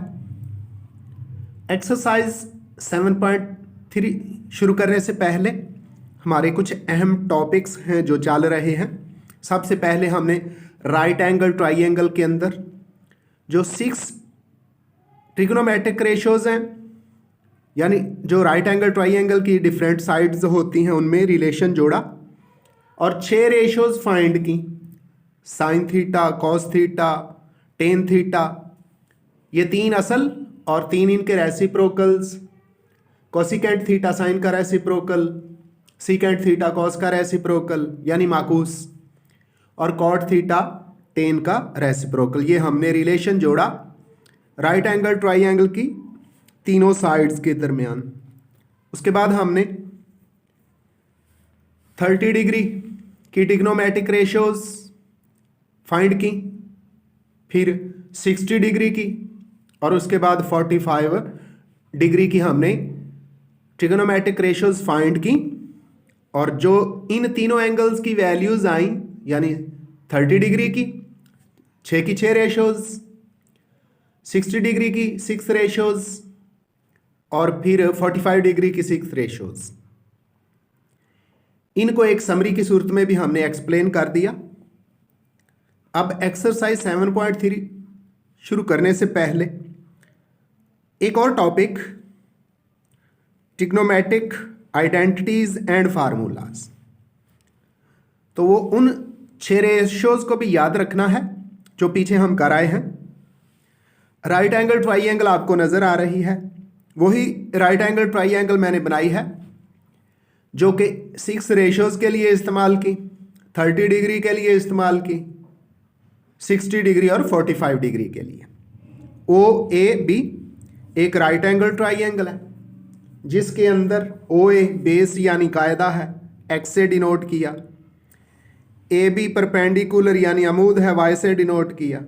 एक्सरसाइज 7.3 शुरू करने से पहले हमारे कुछ अहम टॉपिक्स हैं जो चल रहे हैं। सबसे पहले हमने राइट एंगल ट्रायंगल के अंदर जो 6 ट्रिग्नोमेट्रिक रेशोज़ हैं, यानी जो राइट एंगल ट्रायंगल की डिफरेंट साइड्स होती हैं उनमें रिलेशन जोड़ा और 6 रेशोज़ फाइंड की, sign theta, cos theta, tan theta, ये 3 असल और 3 इनके रेसिप्रोकल्स, कोसिकेंट थीटा साइन का रेसिप्रोकल, सीकेंट थीटा कॉस का रेसिप्रोकल यानी माकूस, और कॉट थीटा टेन का रेसिप्रोकल। ये हमने रिलेशन जोड़ा राइट एंगल ट्रायंगल की तीनों साइड्स के दरमियान। उसके बाद हमने 30 डिग्री की ट्रिग्नोमेट्रिक रेशोज़ फाइंड की, फिर 60 डिग्री की, और उसके बाद 45 डिग्री की हमने ट्रिग्नोमेट्रिक रेशोज़ फाइंड की। और जो इन तीनों एंगल्स की वैल्यूज़ आई, यानी 30 डिग्री की 6 की 6 रेशोज़, 60 डिग्री की 6 रेशोज़, और फिर 45 डिग्री की 6 रेशोज़, इनको एक समरी की सूरत में भी हमने एक्सप्लेन कर दिया। अब एक्सरसाइज 7.3 शुरू करने से पहले एक और topic, trigonometric identities and formulas. तो वो उन 6 रेशोज़ को भी याद रखना है जो पीछे हम कर आए हैं। राइट एंगल ट्रायंगल आपको नज़र आ रही है, वही राइट एंगल ट्रायंगल मैंने बनाई है जो कि 6 रेशोज़ के लिए इस्तेमाल की, 30 डिग्री के लिए इस्तेमाल की, 60 डिग्री और 45 डिग्री के लिए। OAB एक राइट एंगल ट्रायंगल है जिसके अंदर OA बेस यानी कायदा है, X से डिनोट किया, AB परपेंडिकुलर यानी अमूद है, Y से डिनोट किया,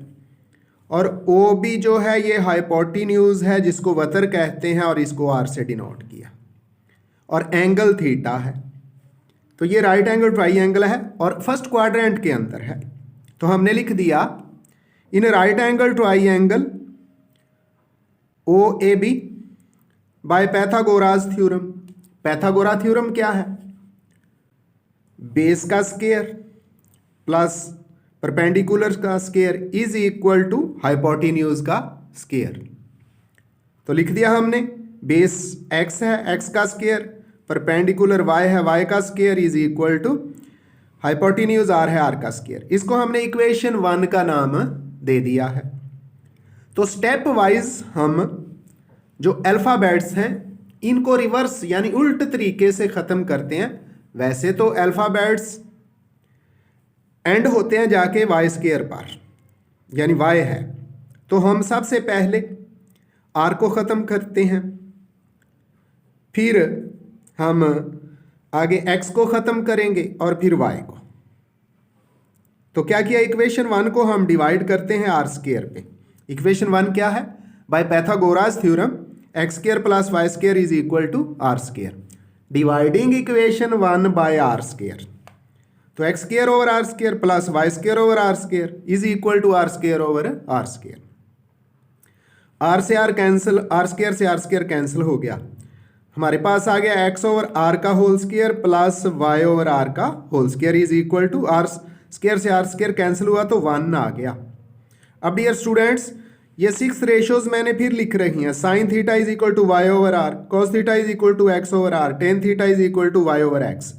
और OB जो है ये हाइपोटेन्यूज है जिसको वतर कहते हैं और इसको R से डिनोट किया, और एंगल थीटा है। तो ये राइट एंगल ट्रायंगल है और फर्स्ट क्वाड्रेंट के अंदर है। तो हमने लिख दिया in right angle triangle OAB by Pythagoras theorem. Pythagoras theorem क्या है? बेस का स्क्वायर प्लस परपेंडिकुलर का square is equal to hypotenuse का स्क्वायर। तो लिख दिया हमने, बेस x है, x का स्क्वायर, परपेंडिकुलर y है, y का square is equal to hypotenuse r है, r का स्क्वायर। इसको हमने इक्वेशन 1 का नाम दे दिया है। तो स्टेप वाइज हम जो अल्फ़ाबेट्स हैं इनको रिवर्स यानी उल्ट तरीके से ख़त्म करते हैं। वैसे तो अल्फ़ाबेट्स एंड होते हैं जाके वाई स्क्वायर पर, यानी y है, तो हम सबसे पहले r को ख़त्म करते हैं, फिर हम आगे x को ख़त्म करेंगे और फिर y को। तो क्या किया, इक्वेशन 1 को हम डिवाइड करते हैं r स्क्वायर पे। इक्वेशन 1 क्या है? By Pythagoras theorem x square plus y square is equal to r square. Dividing equation 1 by r square, तो x square over r square plus y square over r square is equal to r square over r square. r से r cancel, r square से r square cancel हो गया, हमारे पास आ गया X over R का whole square plus Y over R का whole square is equal to r square से आर स्क्वायर कैंसिल हुआ तो 1 आ गया। अब डियर स्टूडेंट्स ये 6 रेशियोज मैंने फिर लिख रही हैं। Sine theta is equal to Y over r, cos theta is equal to x over r, tan theta is equal to Y over x.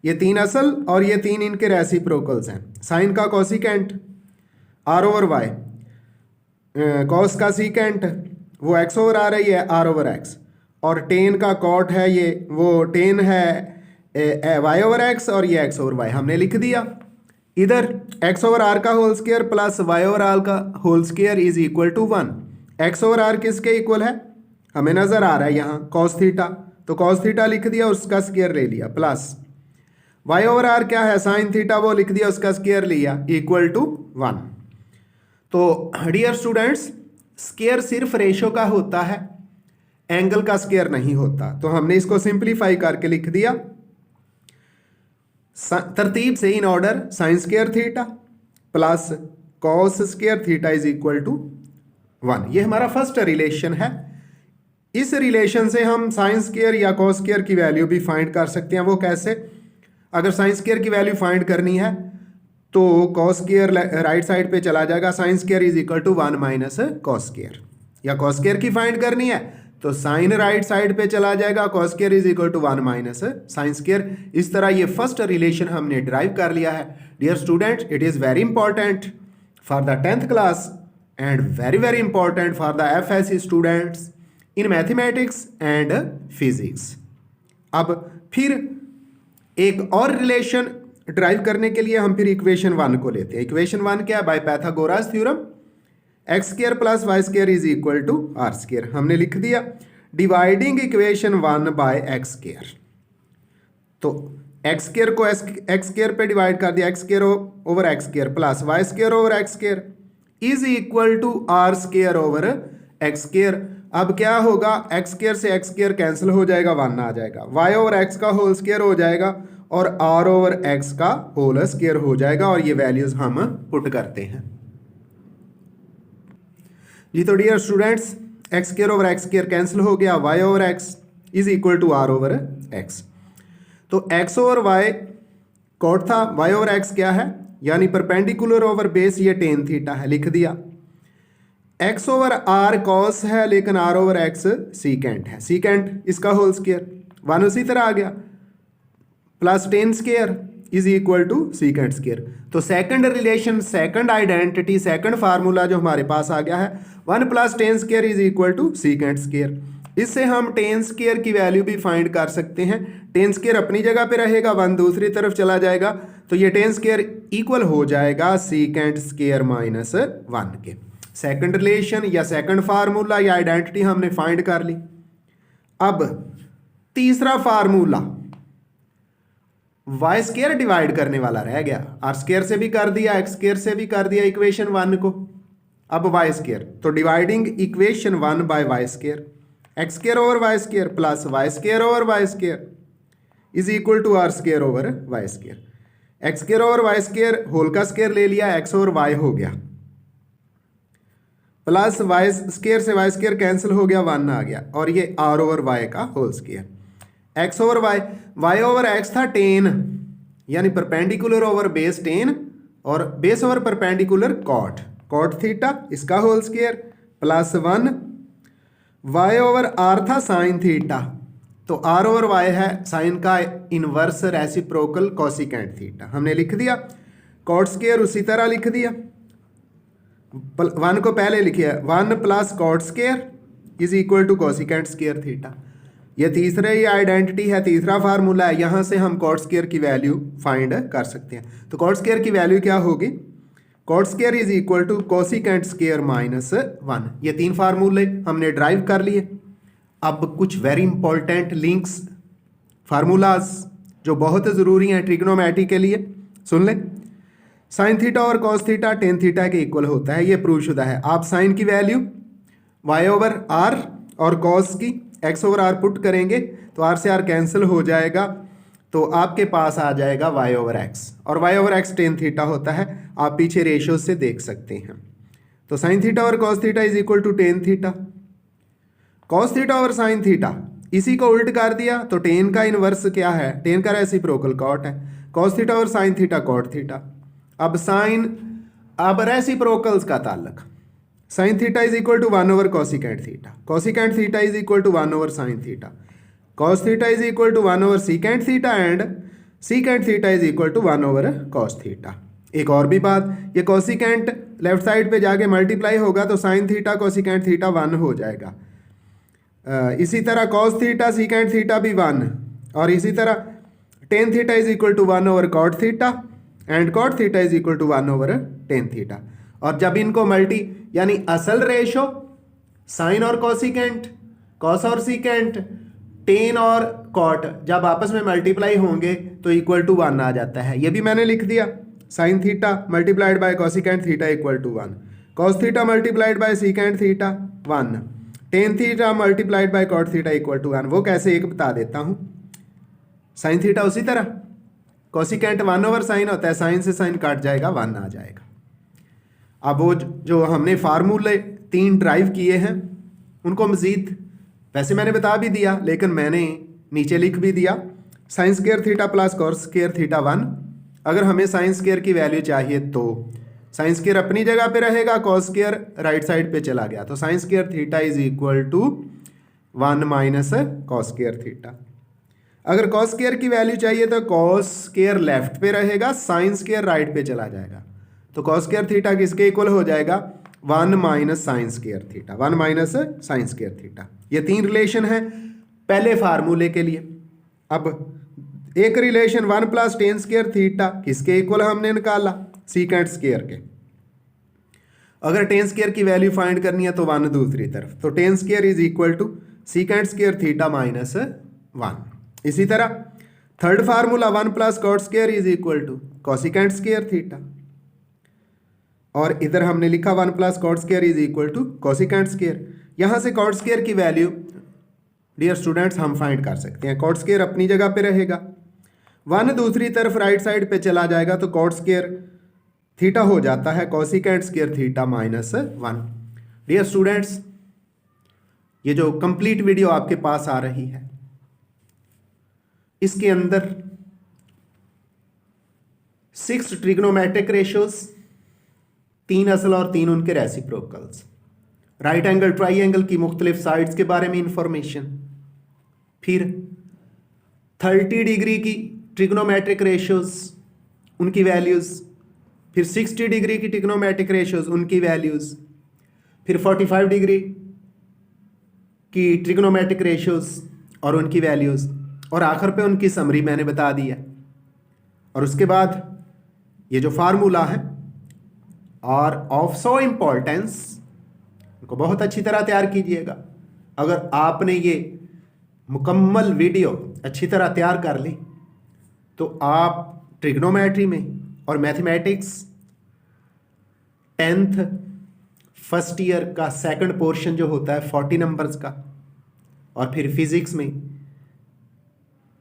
ये 3 असल और ये 3 इनके रेसिप्रोकल्स हैं। साइन का cosecant r over Y, cos का secant वो x over r है, ये आर ओवर एक्स, और टेन का कॉट है ये वो टेन है वाई ओवर एक्स और ये एक्स ओवर वाई हमने लिख दिया। इधर एक्स ओवर आर का whole square plus Y over R का whole square is equal to 1। X over R किसके इक्वल है हमें नजर आ रहा है यहाँ कॉस थीटा, तो कॉस थीटा लिख दिया उसका स्क्वायर ले लिया, प्लस वाई ओवर आर क्या है साइन थीटा वो लिख दिया उसका स्क्वायर लिया इक्वल टू 1। तो डियर स्टूडेंट्स स्क्वायर सिर्फ रेशो का होता है, एंगल का स्क्वायर नहीं होता। तो हमने इसको सिंप्लीफाई करके लिख दिया तरतीब से in order sine square theta plus cos square theta is equal to 1। ये हमारा फर्स्ट रिलेशन है। इस रिलेशन से हम साइन स्क्वायर या कॉस स्क्वायर की वैल्यू भी फाइंड कर सकते हैं। वो कैसे? अगर साइन स्क्वायर की वैल्यू फाइंड करनी है तो कॉस स्क्वायर राइट साइड पे चला जाएगा, sine square is equal to 1 minus cos square. या कॉस स्क्वायर की फाइंड करनी है तो साइन राइट साइड पे चला जाएगा, cos square is equal to 1 minus sine square. इस तरह ये फर्स्ट रिलेशन हमने ड्राइव कर लिया है। Dear student it is very important for the 10th class and very very important for the FSC students in mathematics and physics. अब फिर एक और रिलेशन ड्राइव करने के लिए हम फिर इक्वेशन 1 को लेते हैं। इक्वेशन 1 क्या है? By Pythagoras theorem x square plus y square is equal to r square हमने लिख दिया। Dividing equation 1 by x square, तो एक्स स्क्वायर को एक्स स्क्वायर पे डिवाइड कर दिया, x square over x square plus y square over x square is equal to r square over x square. अब क्या होगा? एक्स स्क्वायर से x square cancel हो जाएगा, 1 आ जाएगा, वाई ओवर एक्स का होल स्क्वायर हो जाएगा और आर ओवर एक्स का होल स्क्वायर हो जाएगा। और ये वैल्यूज हम पुट करते हैं जी। तो dear students x square over x square cancel हो गया, y over x is equal to r over x. तो एक्स ओवर वाई कॉट था, वाई ओवर एक्स क्या है यानी परपेंडिकुलर ओवर बेस, ये टेन थीटा है लिख दिया। एक्स ओवर आर कॉस है लेकिन आर ओवर एक्स सीकेंट है, सीकेंट इसका होल स्क्वायर 1 उसी तरह आ गया, plus tan square is equal to secant square. तो second relation, second identity, second formula जो हमारे पास आ गया है 1 plus tan square is equal to secant square. इससे हम टेन स्क्वायर की वैल्यू भी फाइंड कर सकते हैं। टेन स्क्वायर अपनी जगह पे रहेगा, 1 दूसरी तरफ चला जाएगा, तो ये टेन स्क्वायर इक्वल हो जाएगा सीकेंट स्क्वायर माइनस 1 के। सेकंड रिलेशन या सेकंड फार्मूला या आइडेंटिटी हमने फाइंड कर ली। अब तीसरा फार्मूला वाई स्क्वायर डिवाइड करने वाला रह गया, आर स्क्वायर से भी कर दिया, एक्स स्क्वायर से भी कर दिया इक्वेशन 1 को। अब वाई स्क्वायर, तो dividing equation 1 by y square, x square over y square plus y square over y square is equal to r square over y square. X square over y square whole का square ले लिया, x over y हो गया, plus y square से y square cancel हो गया, 1 आ गया, और ये आर ओवर वाई का whole square. X over Y, Y over X था टेन यानी परपेंडिकुलर ओवर बेस टेन और base over perpendicular cot, cot theta इसका whole square plus 1। Y over R था साइन थीटा, तो आर ओवर वाई है sine का inverse reciprocal cosecant theta हमने लिख दिया। कॉट स्क्वायर उसी तरह लिख दिया, 1 को पहले लिखिए, 1 plus cot square is equal to cosecant square theta. ये तीसरे ही आइडेंटिटी है, तीसरा फार्मूला है, यहाँ से हम कॉट स्क्वायर की वैल्यू फाइंड कर सकते हैं। तो कॉट स्क्वायर की वैल्यू क्या होगी? Cot square is equal to cosecant square minus 1। ये 3 फार्मूले हमने ड्राइव कर लिए। अब कुछ वेरी इंपॉर्टेंट लिंक्स फार्मूलाज जो बहुत ज़रूरी हैं ट्रिग्नोमेट्री के लिए सुन लें। साइन थीटा और कॉस थीटा टेन थीटा के इक्वल होता है, ये प्रूव शुदा है। आप साइन की वैल्यू वाई ओवर आर और कॉस की एक्स ओवर आर पुट करेंगे तो आर से आर कैंसिल हो जाएगा, तो आपके पास आ जाएगा वाई ओवर एक्स, और y over x tan theta होता है, आप पीछे रेशियो से देख सकते हैं। तो साइन थीटा और cos theta is equal to tan theta, cos theta और साइन थीटा इसी को उल्ट कर दिया तो टेन का इनवर्स क्या है, टेन का रेसिप्रोकल कॉट है, कॉस थीटा और साइन थीटा कॉट थीटा। अब रेसिप्रोकल्स का ताल्लुक, sine theta is equal to 1 over cosecant theta, cosecant theta is equal to 1 over sine theta, cos theta is equal to 1 over secant theta and secant theta is equal to 1 over cos theta. एक और भी बात, ये cosecant left side पे जाके multiply होगा तो sine theta cosecant theta 1 हो जाएगा। इसी तरह कॉस थीटा सीकेंट थीटा भी 1, और इसी तरह tan theta is equal to 1 over cot theta and cot theta is equal to 1 over tan theta. और जब इनको यानी असल रेशो साइन और कॉसिकेंट, कॉस और सीकेंट, टेन और कॉट जब आपस में मल्टीप्लाई होंगे तो इक्वल टू 1 आ जाता है। ये भी मैंने लिख दिया, sine theta multiplied by cosecant theta equal to 1, cos theta multiplied by secant theta 1, tan theta multiplied by cot theta equal to 1। वो कैसे, एक बता देता हूँ। साइन थीटा उसी तरह, कॉसिकेंट 1 ओवर साइन होता है, साइन से साइन काट जाएगा, 1 आ जाएगा। अब वो जो हमने फार्मूले 3 ड्राइव किए हैं उनको मज़ीद वैसे मैंने बता भी दिया, लेकिन मैंने नीचे लिख भी दिया, sign square theta plus cos square theta 1। अगर हमें साइन स्क्वायर की वैल्यू चाहिए तो साइन स्क्वायर अपनी जगह पे रहेगा, कॉस स्क्वायर राइट साइड पे चला गया, तो sine square theta is equal to 1 minus cos square theta. अगर कॉस स्क्वायर की वैल्यू चाहिए तो कॉस स्क्वायर लेफ्ट पे रहेगा, साइन स्क्वायर राइट पे चला जाएगा, तो कॉस स्क्वायर थीटा किसके इक्वल हो जाएगा, 1 minus sine square theta, 1 minus sine square theta. ये 3 रिलेशन है पहले फार्मूले के लिए। अब एक relation 1 plus tan square theta किसके इक्वल हमने निकाला, सीकेंट स्क्वायर के। अगर टेन स्क्वायर की वैल्यू फाइंड करनी है तो 1 दूसरी तरफ, तो tan square is equal to secant square theta minus 1। इसी तरह third formula 1 plus cot square is equal to cosecant square theta, और इधर हमने लिखा 1 plus cot square is equal to cosecant square. यहाँ से कॉट स्क्वायर की वैल्यू डियर स्टूडेंट्स हम फाइंड कर सकते हैं। कॉट स्क्वायर अपनी जगह पे रहेगा, 1 दूसरी तरफ राइट साइड पे चला जाएगा तो कॉट स्क्वायर थीटा हो जाता है cosecant square theta minus 1। Dear students, ये जो कंप्लीट वीडियो आपके पास आ रही है इसके अंदर 6 ट्रिग्नोमेट्रिक रेशियोज, 3 असल और 3 उनके रेसिप्रोकल्स, राइट एंगल ट्राइंगल की मुख्तलिफ साइड्स के बारे में इंफॉर्मेशन, फिर 30 डिग्री की ट्रिग्नोमेट्रिक रेशियोज उनकी वैल्यूज़, फिर 60 डिग्री की ट्रिग्नोमेट्रिक रेशियोज उनकी वैल्यूज़, फिर 45 डिग्री की ट्रिग्नोमेट्रिक रेशियोज और उनकी वैल्यूज़, और आखिर पे उनकी समरी मैंने बता दी है। और उसके बाद ये जो फार्मूला है और ऑफ सो इम्पोर्टेंस, इनको बहुत अच्छी तरह तैयार कीजिएगा। अगर आपने ये मुकम्मल वीडियो अच्छी तरह तैयार कर ली तो आप ट्रिग्नोमेट्री में और मैथमेटिक्स 10th फर्स्ट ईयर का सेकंड पोर्शन जो होता है 40 नंबर्स का, और फिर फिज़िक्स में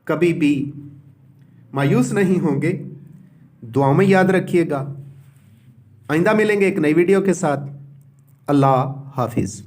कभी भी मायूस नहीं होंगे। दुआओं में याद रखिएगा। आइंदा मिलेंगे एक नई वीडियो के साथ। अल्लाह हाफिज़।